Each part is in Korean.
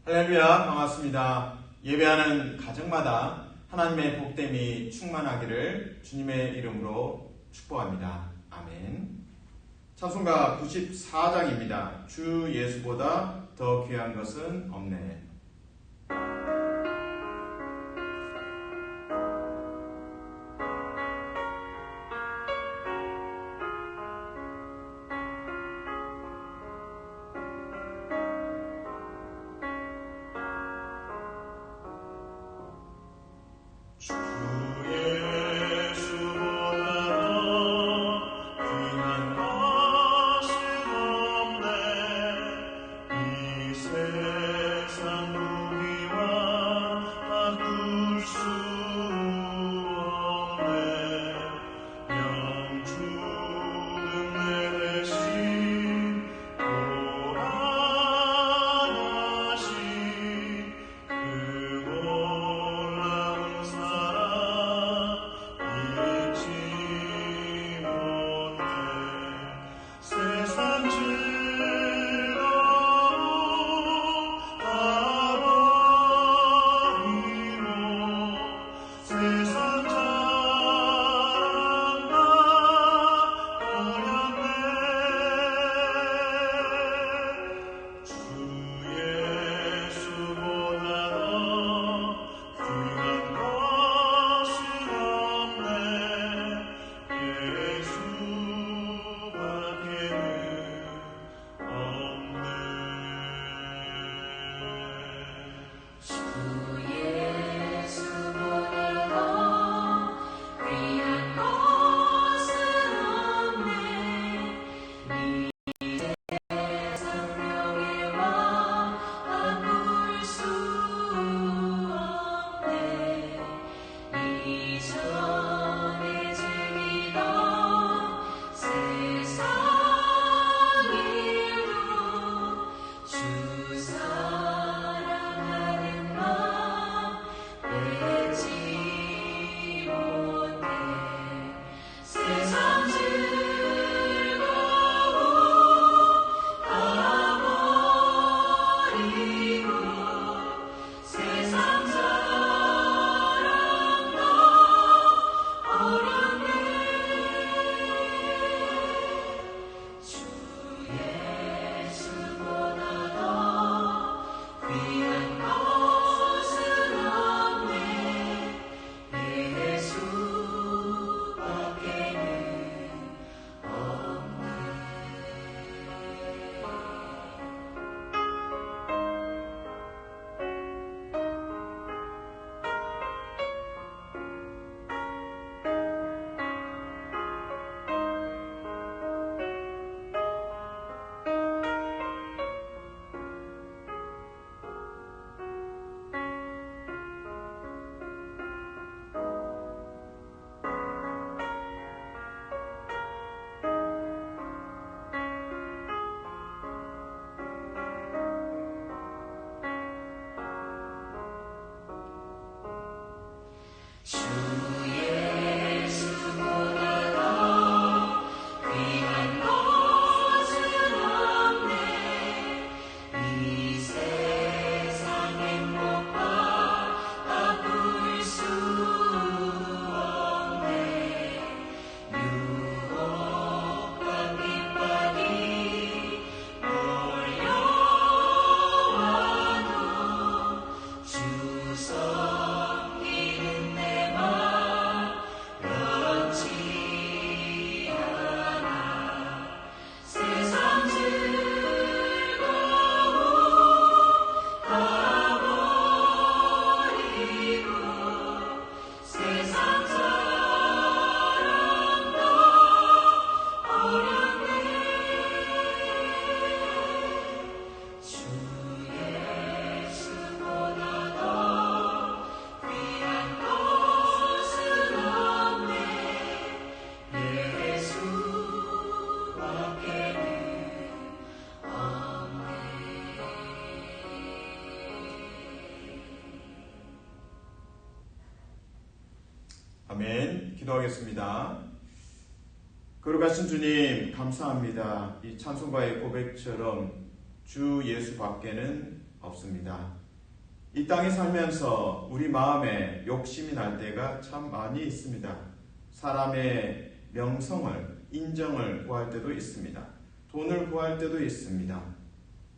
할렐루야, 반갑습니다. 예배하는 가정마다 하나님의 복됨이 충만하기를 주님의 이름으로 축복합니다. 아멘. 찬송가 94장입니다. 주 예수보다 더 귀한 것은 없네. 아멘. 기도하겠습니다. 거룩하신 주님 감사합니다. 이 찬송가의 고백처럼 주 예수 밖에는 없습니다. 이 땅에 살면서 우리 마음에 욕심이 날 때가 참 많이 있습니다. 사람의 명성을, 인정을 구할 때도 있습니다. 돈을 구할 때도 있습니다.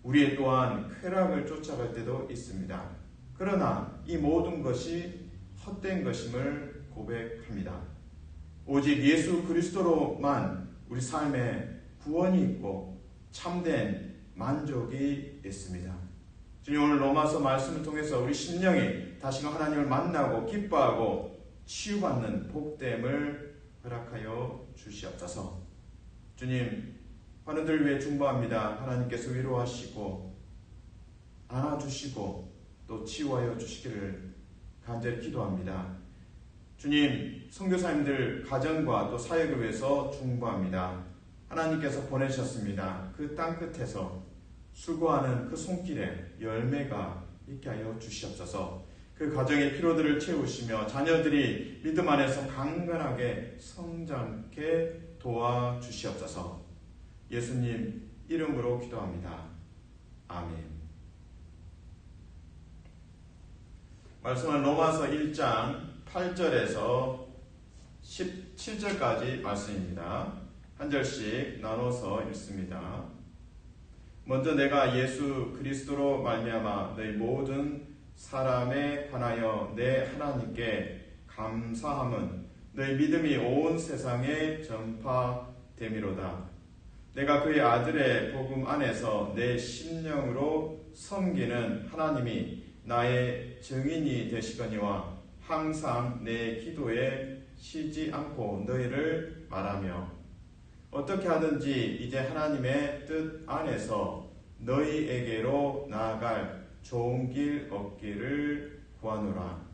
우리의 또한 쾌락을 쫓아갈 때도 있습니다. 그러나 이 모든 것이 헛된 것임을 고백합니다. 오직 예수 그리스도로만 우리 삶에 구원이 있고 참된 만족이 있습니다. 주님, 오늘 로마서 말씀을 통해서 우리 심령이 다시금 하나님을 만나고 기뻐하고 치유받는 복됨을 허락하여 주시옵소서. 주님, 환우들 위해 중보합니다. 하나님께서 위로하시고 안아주시고 또 치유하여 주시기를 간절히 기도합니다. 주님, 선교사님들 가정과 또 사역을 위해서 중보합니다. 하나님께서 보내셨습니다. 그 땅끝에서 수고하는 그 손길에 열매가 있게 하여 주시옵소서. 그 가정의 피로들을 채우시며 자녀들이 믿음 안에서 강건하게 성장케 도와주시옵소서. 예수님 이름으로 기도합니다. 아멘. 말씀은 로마서 1장 8절에서 17절까지 말씀입니다. 한 절씩 나눠서 읽습니다. 먼저 내가 예수 그리스도로 말미암아 너희 모든 사람에 관하여 내 하나님께 감사함은 너희 믿음이 온 세상에 전파됨이로다. 내가 그의 아들의 복음 안에서 내 심령으로 섬기는 하나님이 나의 증인이 되시거니와 항상 내 기도에 쉬지 않고 너희를 말하며 어떻게 하든지 이제 하나님의 뜻 안에서 너희에게로 나아갈 좋은 길 얻기를 구하노라.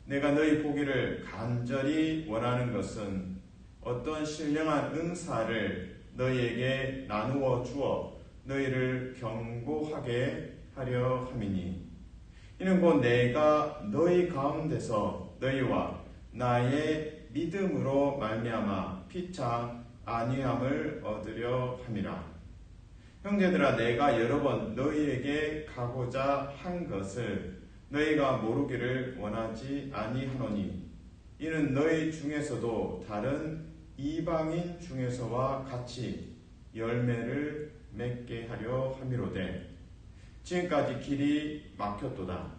내가 너희 보기를 간절히 원하는 것은 어떤 신령한 은사를 너희에게 나누어 주어 너희를 경고하게 하려 함이니 이는 곧 내가 너희 가운데서 너희와 나의 믿음으로 말미암아 피차 안위함을 얻으려 함이라. 형제들아, 내가 여러 번 너희에게 가고자 한 것을 너희가 모르기를 원하지 아니하노니 이는 너희 중에서도 다른 이방인 중에서와 같이 열매를 맺게 하려 함이로되 지금까지 길이 막혔도다.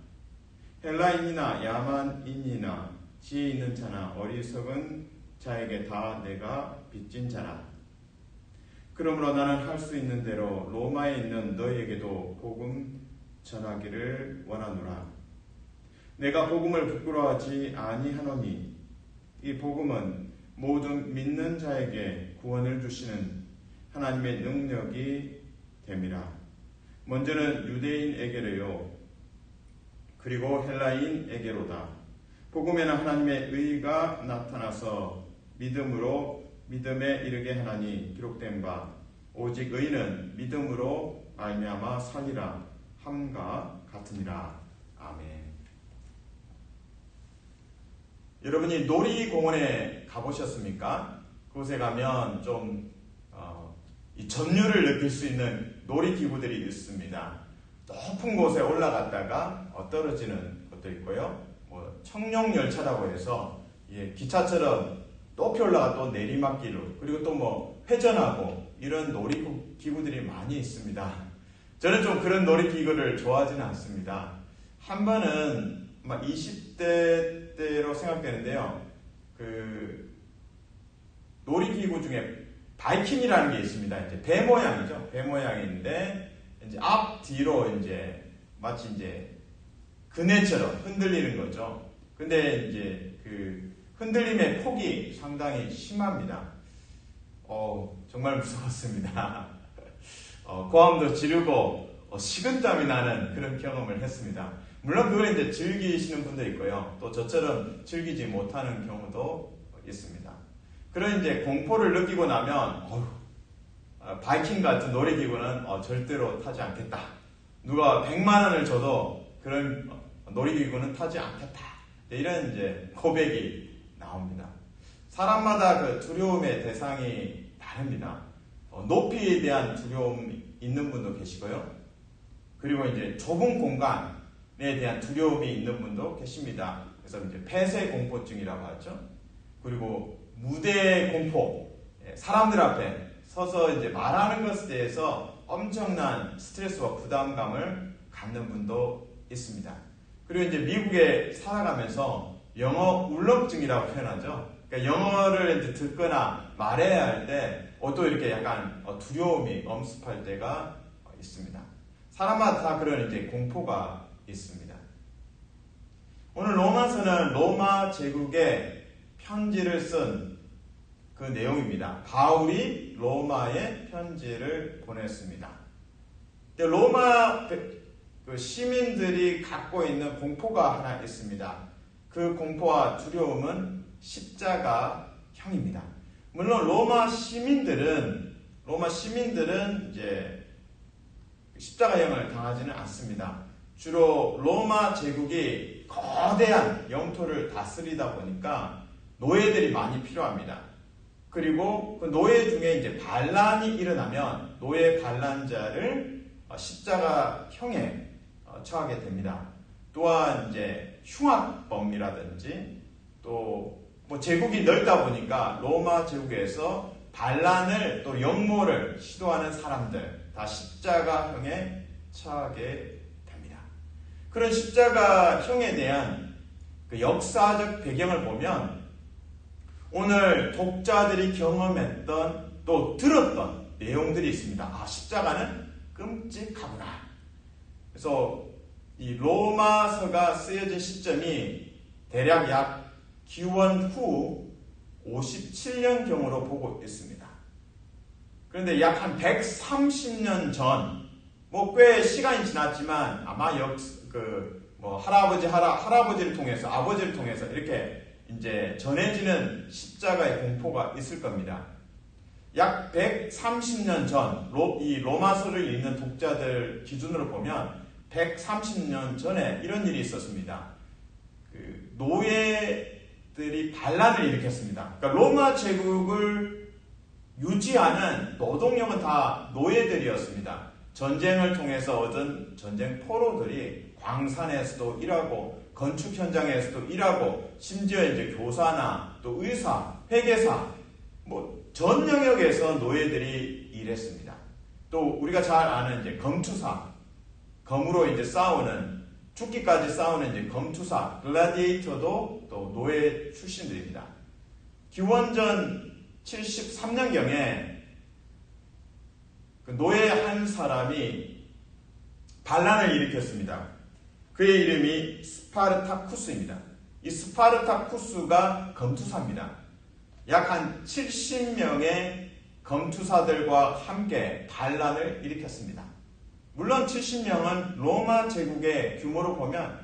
헬라인이나 야만인이나 지혜 있는 자나 어리석은 자에게 다 내가 빚진 자라. 그러므로 나는 할 수 있는 대로 로마에 있는 너희에게도 복음 전하기를 원하노라. 내가 복음을 부끄러워하지 아니하노니 이 복음은 모든 믿는 자에게 구원을 주시는 하나님의 능력이 됨이라. 먼저는 유대인에게로요 그리고 헬라인에게로다. 복음에는 하나님의 의가 나타나서 믿음으로 믿음에 이르게 하나니 기록된 바 오직 의는 믿음으로 말미암아 살리라 함과 같으니라. 아멘. 여러분이 놀이공원에 가보셨습니까? 그곳에 가면 좀 이 전율을 느낄 수 있는 놀이기구들이 있습니다. 높은 곳에 올라갔다가 떨어지는 것도 있고요. 청룡열차라고 해서 기차처럼 높이 올라가 또 내리막길로 그리고 또 회전하고 이런 놀이기구들이 많이 있습니다. 저는 좀 그런 놀이기구를 좋아하지는 않습니다. 한 번은 20대 때로 생각되는데요. 그 놀이기구 중에 바이킹이라는 게 있습니다. 이제 배 모양이죠. 배 모양인데 이제 앞 뒤로 마치 그네처럼 흔들리는 거죠. 근데 이제 그 흔들림의 폭이 상당히 심합니다. 정말 무서웠습니다. 고함도 지르고 식은땀이 나는 그런 경험을 했습니다. 물론 그걸 이제 즐기시는 분도 있고요. 또 저처럼 즐기지 못하는 경우도 있습니다. 그런 공포를 느끼고 나면 바이킹 같은 놀이기구는 절대로 타지 않겠다. 누가 100만 원을 줘도 그런 놀이기구는 타지 않겠다. 이런 고백이 나옵니다. 사람마다 그 두려움의 대상이 다릅니다. 높이에 대한 두려움이 있는 분도 계시고요. 그리고 이제 좁은 공간에 대한 두려움이 있는 분도 계십니다. 그래서 이제 폐쇄 공포증이라고 하죠. 그리고 무대 공포, 사람들 앞에 서서 이제 말하는 것에 대해서 엄청난 스트레스와 부담감을 갖는 분도 있습니다. 그리고 이제 미국에 살아가면서 영어 울렁증이라고 표현하죠. 그러니까 영어를 이제 듣거나 말해야 할 때 또 이렇게 약간 두려움이 엄습할 때가 있습니다. 사람마다 다 그런 이제 공포가 있습니다. 오늘 로마서는 로마 제국에 편지를 쓴 그 내용입니다. 바울이 로마에 편지를 보냈습니다. 로마 그 시민들이 갖고 있는 공포가 하나 있습니다. 그 공포와 두려움은 십자가형입니다. 물론 로마 시민들은 이제 십자가형을 당하지는 않습니다. 주로 로마 제국이 거대한 영토를 다스리다 보니까 노예들이 많이 필요합니다. 그리고 그 노예 중에 이제 반란이 일어나면 노예 반란자를 십자가형에 처하게 됩니다. 또한 이제 흉악범이라든지 또 뭐 제국이 넓다 보니까 로마 제국에서 반란을 또 역모를 시도하는 사람들 다 십자가형에 처하게 됩니다. 그런 십자가형에 대한 그 역사적 배경을 보면 오늘 독자들이 경험했던 또 들었던 내용들이 있습니다. 십자가는 끔찍하구나. 그래서 이 로마서가 쓰여진 시점이 대략 약 기원 후 57년경으로 보고 있습니다. 그런데 약 한 130년 전, 뭐 꽤 시간이 지났지만 아마 할아버지를 통해서 아버지를 통해서 이렇게 이제 전해지는 십자가의 공포가 있을 겁니다. 약 130년 전, 이 로마서를 읽는 독자들 기준으로 보면 130년 전에 이런 일이 있었습니다. 그 노예들이 반란을 일으켰습니다. 그러니까 로마 제국을 유지하는 노동력은 다 노예들이었습니다. 전쟁을 통해서 얻은 전쟁 포로들이 광산에서도 일하고 건축 현장에서도 일하고 심지어 이제 교사나 또 의사, 회계사 뭐 전 영역에서 노예들이 일했습니다. 또 우리가 잘 아는 이제 검투사, 검으로 이제 싸우는 죽기까지 싸우는 이제 검투사, 글라디에이터도 또 노예 출신들입니다. 기원전 73년경에 그 노예 한 사람이 반란을 일으켰습니다. 그의 이름이 스파르타쿠스입니다. 이 스파르타쿠스가 검투사입니다. 약 한 70명의 검투사들과 함께 반란을 일으켰습니다. 물론 70명은 로마 제국의 규모로 보면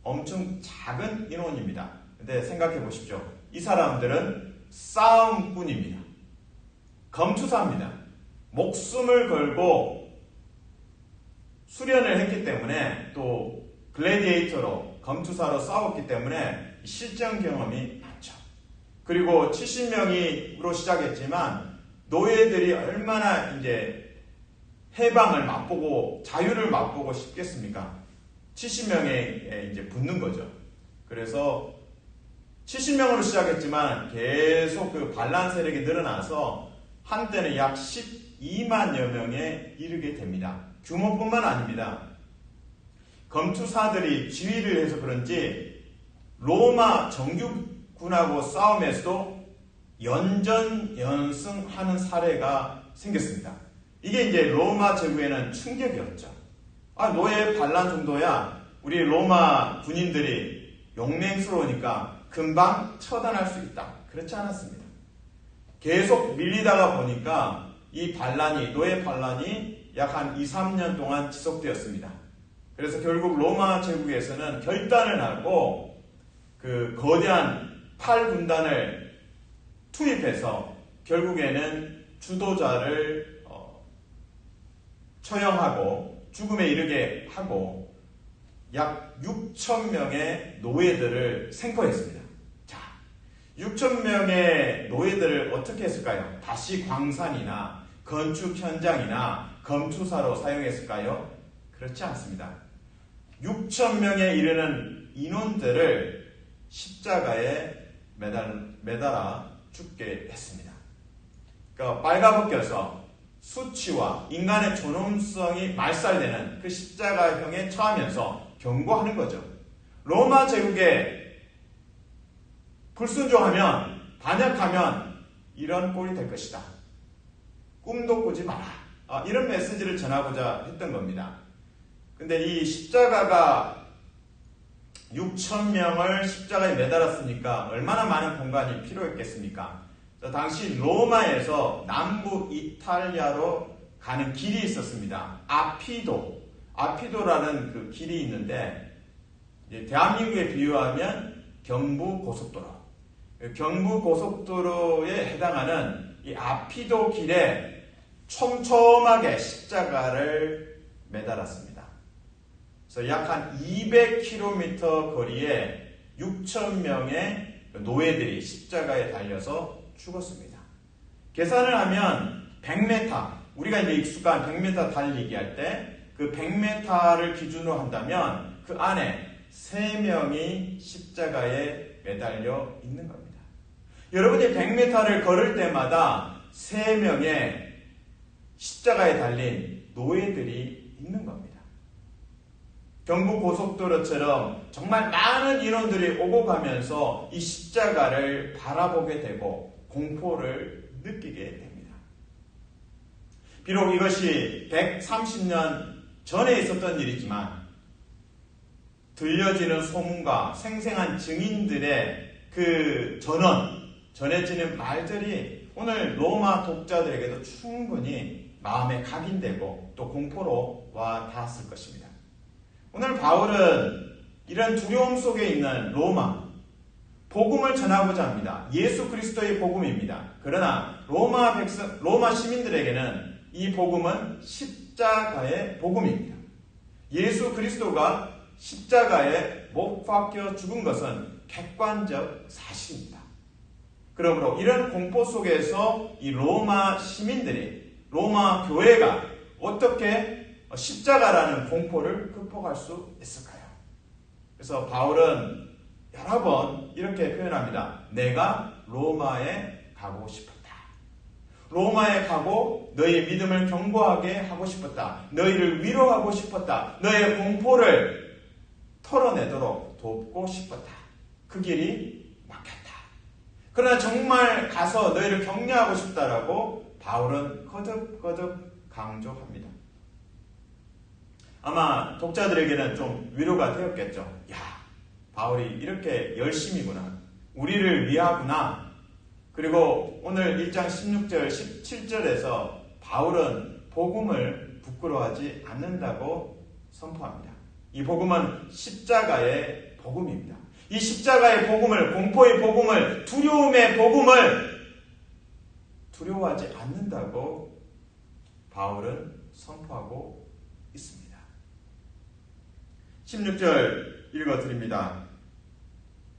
엄청 작은 인원입니다. 근데 생각해 보십시오. 이 사람들은 싸움꾼입니다. 검투사입니다. 목숨을 걸고 수련을 했기 때문에 또 글래디에이터로 검투사로 싸웠기 때문에 실전 경험이 많죠. 그리고 70명으로 시작했지만 노예들이 얼마나 이제 해방을 맛보고 자유를 맛보고 싶겠습니까? 70명에 이제 붙는 거죠. 그래서 70명으로 시작했지만 계속 그 반란 세력이 늘어나서 한때는 약 12만여 명에 이르게 됩니다. 규모뿐만 아닙니다. 검투사들이 지휘를 해서 그런지 로마 정규군하고 싸움에서도 연전연승하는 사례가 생겼습니다. 이게 이제 로마 제국에는 충격이었죠. 노예 반란 정도야 우리 로마 군인들이 용맹스러우니까 금방 처단할 수 있다. 그렇지 않았습니다. 계속 밀리다가 보니까 이 노예 반란이 약 한 2, 3년 동안 지속되었습니다. 그래서 결국 로마 제국에서는 결단을 하고 그 거대한 팔군단을 투입해서 결국에는 주도자를 처형하고 죽음에 이르게 하고 약 6,000명의 노예들을 생포했습니다. 자, 6,000명의 노예들을 어떻게 했을까요? 다시 광산이나 건축 현장이나 검투사로 사용했을까요? 그렇지 않습니다. 6천 명에 이르는 인원들을 십자가에 매달아 죽게 했습니다. 그러니까 빨가벗겨서 수치와 인간의 존엄성이 말살되는 그 십자가형에 처하면서 경고하는 거죠. 로마 제국에 불순종하면, 반역하면 이런 꼴이 될 것이다. 꿈도 꾸지 마라. 이런 메시지를 전하고자 했던 겁니다. 근데 이 십자가가 6천 명을 십자가에 매달았으니까 얼마나 많은 공간이 필요했겠습니까? 당시 로마에서 남부 이탈리아로 가는 길이 있었습니다. 아피도라는 그 길이 있는데, 대한민국에 비유하면 경부고속도로. 경부고속도로에 해당하는 이 아피도 길에 촘촘하게 십자가를 매달았습니다. 그래서 약 한 200km 거리에 6천 명의 노예들이 십자가에 달려서 죽었습니다. 계산을 하면 100m, 우리가 이제 익숙한 100m 달리기 할 때 그 100m를 기준으로 한다면 그 안에 3명이 십자가에 매달려 있는 겁니다. 여러분이 100m를 걸을 때마다 3명의 십자가에 달린 노예들이 있는 겁니다. 경부고속도로처럼 정말 많은 인원들이 오고 가면서 이 십자가를 바라보게 되고 공포를 느끼게 됩니다. 비록 이것이 130년 전에 있었던 일이지만 들려지는 소문과 생생한 증인들의 그 전해지는 말들이 오늘 로마 독자들에게도 충분히 마음에 각인되고 또 공포로 와 닿았을 것입니다. 오늘 바울은 이런 두려움 속에 있는 복음을 전하고자 합니다. 예수 그리스도의 복음입니다. 그러나 로마 시민들에게는 이 복음은 십자가의 복음입니다. 예수 그리스도가 십자가에 못 박혀 죽은 것은 객관적 사실입니다. 그러므로 이런 공포 속에서 이 로마 시민들이, 로마 교회가 어떻게 십자가라는 공포를 극복할 수 있을까요? 그래서 바울은 여러 번 이렇게 표현합니다. 내가 로마에 가고 싶었다. 로마에 가고 너희의 믿음을 견고하게 하고 싶었다. 너희를 위로하고 싶었다. 너희의 공포를 털어내도록 돕고 싶었다. 그 길이 막혔다. 그러나 정말 가서 너희를 격려하고 싶다라고 바울은 거듭거듭 강조합니다. 아마 독자들에게는 좀 위로가 되었겠죠. 야, 바울이 이렇게 열심이구나. 우리를 위하구나. 그리고 오늘 1장 16절, 17절에서 바울은 복음을 부끄러워하지 않는다고 선포합니다. 이 복음은 십자가의 복음입니다. 이 십자가의 복음을, 공포의 복음을, 두려움의 복음을 두려워하지 않는다고 바울은 선포하고 있습니다. 16절 읽어드립니다.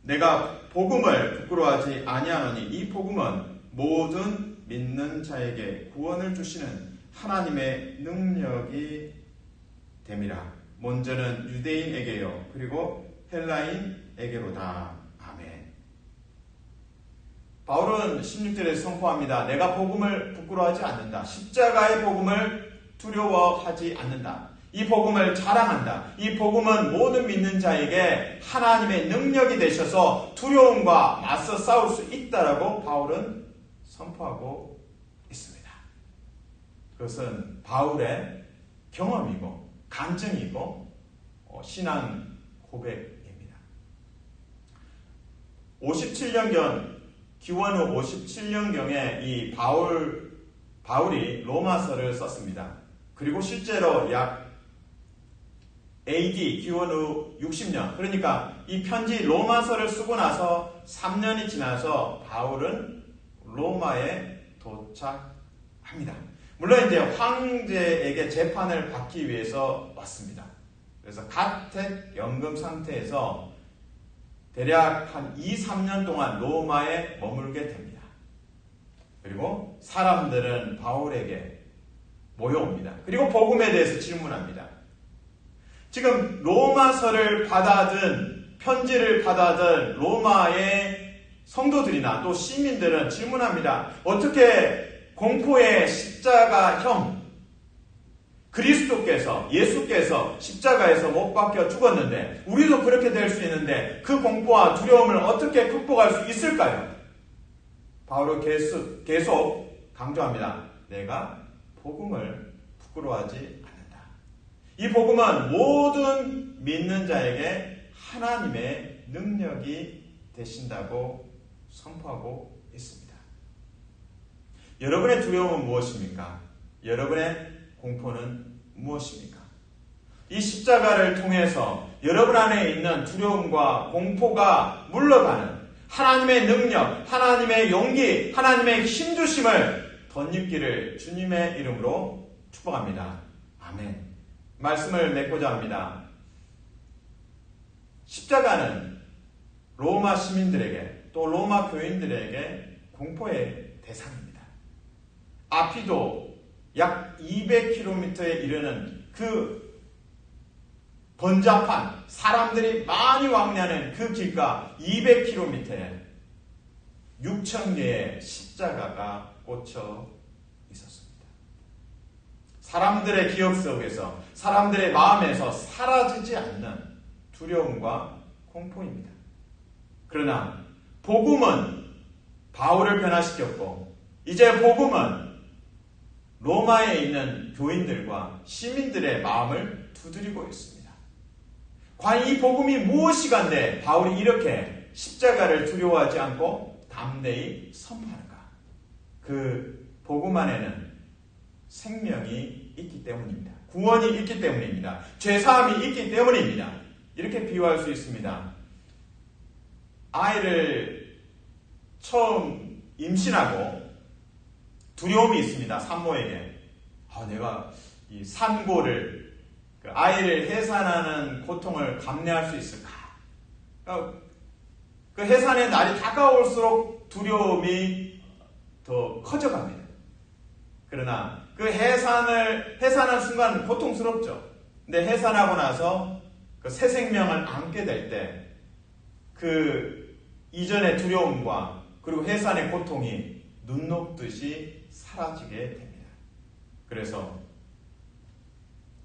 내가 복음을 부끄러워하지 아니하노니 이 복음은 모든 믿는 자에게 구원을 주시는 하나님의 능력이 됨이라. 먼저는 유대인에게요 그리고 헬라인에게로다. 아멘. 바울은 16절에 선포합니다. 내가 복음을 부끄러워하지 않는다. 십자가의 복음을 두려워하지 않는다. 이 복음을 자랑한다. 이 복음은 모든 믿는 자에게 하나님의 능력이 되셔서 두려움과 맞서 싸울 수 있다라고 바울은 선포하고 있습니다. 그것은 바울의 경험이고 간증이고 신앙 고백입니다. 57년경, 기원 후 57년경에 이 바울이 로마서를 썼습니다. 그리고 실제로 약 AD 기원 후 60년, 그러니까 이 편지 로마서를 쓰고 나서 3년이 지나서 바울은 로마에 도착합니다. 물론 이제 황제에게 재판을 받기 위해서 왔습니다. 그래서 가택 연금 상태에서 대략 한 2-3년 동안 로마에 머물게 됩니다. 그리고 사람들은 바울에게 모여옵니다. 그리고 복음에 대해서 질문합니다. 지금 로마서를 받아든, 편지를 받아든 로마의 성도들이나 또 시민들은 질문합니다. 어떻게 공포의 십자가형 그리스도께서, 예수께서 십자가에서 못 박혀 죽었는데 우리도 그렇게 될 수 있는데 그 공포와 두려움을 어떻게 극복할 수 있을까요? 바울은 계속 강조합니다. 내가 복음을 부끄러워하지 않는다. 이 복음은 모든 믿는 자에게 하나님의 능력이 되신다고 선포하고 있습니다. 여러분의 두려움은 무엇입니까? 여러분의 공포는 무엇입니까? 이 십자가를 통해서 여러분 안에 있는 두려움과 공포가 물러가는 하나님의 능력, 하나님의 용기, 하나님의 힘주심을 덧입기를 주님의 이름으로 축복합니다. 아멘. 말씀을 맺고자 합니다. 십자가는 로마 시민들에게 또 로마 교인들에게 공포의 대상입니다. 앞이도 약 200km에 이르는 그 번잡한 사람들이 많이 왕래하는 그 길가 200km에 6,000개의 십자가가 꽂혀 있었습니다. 사람들의 기억 속에서, 사람들의 마음에서 사라지지 않는 두려움과 공포입니다. 그러나 복음은 바울을 변화시켰고 이제 복음은 로마에 있는 교인들과 시민들의 마음을 두드리고 있습니다. 과연 이 복음이 무엇이간데 바울이 이렇게 십자가를 두려워하지 않고 담대히 선포하는가? 그 복음 안에는 생명이 있기 때문입니다. 구원이 있기 때문입니다. 죄사함이 있기 때문입니다. 이렇게 비유할 수 있습니다. 아이를 처음 임신하고 두려움이 있습니다. 산모에게. 내가 이 산고를, 그 아이를 해산하는 고통을 감내할 수 있을까? 그 해산의 날이 다가올수록 두려움이 더 커져갑니다. 그러나 그 해산한 순간 고통스럽죠. 근데 해산하고 나서 그 새 생명을 안게 될 때 그 이전의 두려움과 그리고 해산의 고통이 눈 녹듯이 사라지게 됩니다. 그래서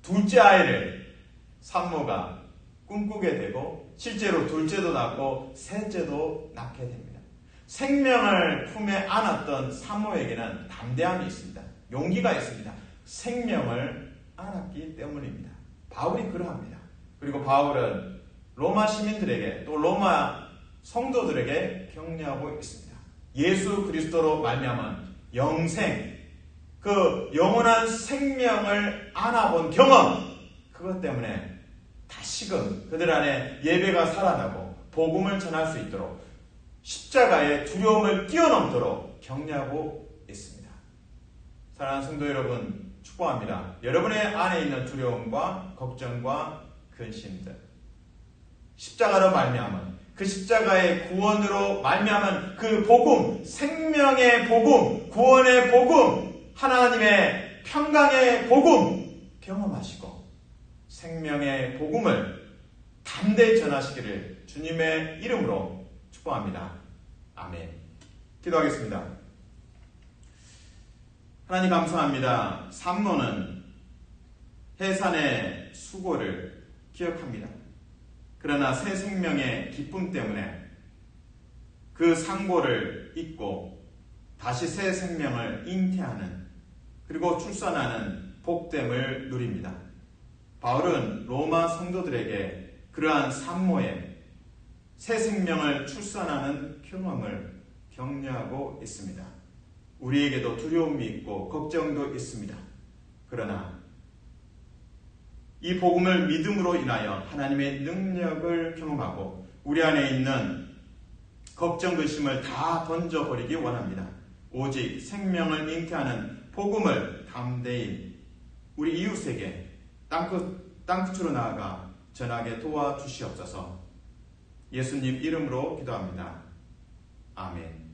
둘째 아이를 산모가 꿈꾸게 되고 실제로 둘째도 낳고 셋째도 낳게 됩니다. 생명을 품에 안았던 산모에게는 담대함이 있습니다. 용기가 있습니다. 생명을 안았기 때문입니다. 바울이 그러합니다. 그리고 바울은 로마 시민들에게 또 로마 성도들에게 격려하고 있습니다. 예수 그리스도로 말미암은 영생, 그 영원한 생명을 안아본 경험, 그것 때문에 다시금 그들 안에 예배가 살아나고 복음을 전할 수 있도록 십자가의 두려움을 뛰어넘도록 격려하고 있습니다. 사랑하는 성도 여러분, 축복합니다. 여러분의 안에 있는 두려움과 걱정과 근심들, 십자가로 말미암은 그 십자가의 구원으로 말미암은 그 복음, 생명의 복음, 구원의 복음, 하나님의 평강의 복음 경험하시고 생명의 복음을 담대히 전하시기를 주님의 이름으로 축복합니다. 아멘. 기도하겠습니다. 하나님 감사합니다. 산모는 해산의 수고를 기억합니다. 그러나 새 생명의 기쁨 때문에 그 상고를 잊고 다시 새 생명을 잉태하는 그리고 출산하는 복됨을 누립니다. 바울은 로마 성도들에게 그러한 산모의 새 생명을 출산하는 경험을 격려하고 있습니다. 우리에게도 두려움이 있고 걱정도 있습니다. 그러나 이 복음을 믿음으로 인하여 하나님의 능력을 경험하고 우리 안에 있는 걱정, 근심을 다 던져버리기 원합니다. 오직 생명을 잉태하는 복음을 담대히 우리 이웃에게 땅끝으로 나아가 전하게 도와주시옵소서. 예수님 이름으로 기도합니다. 아멘.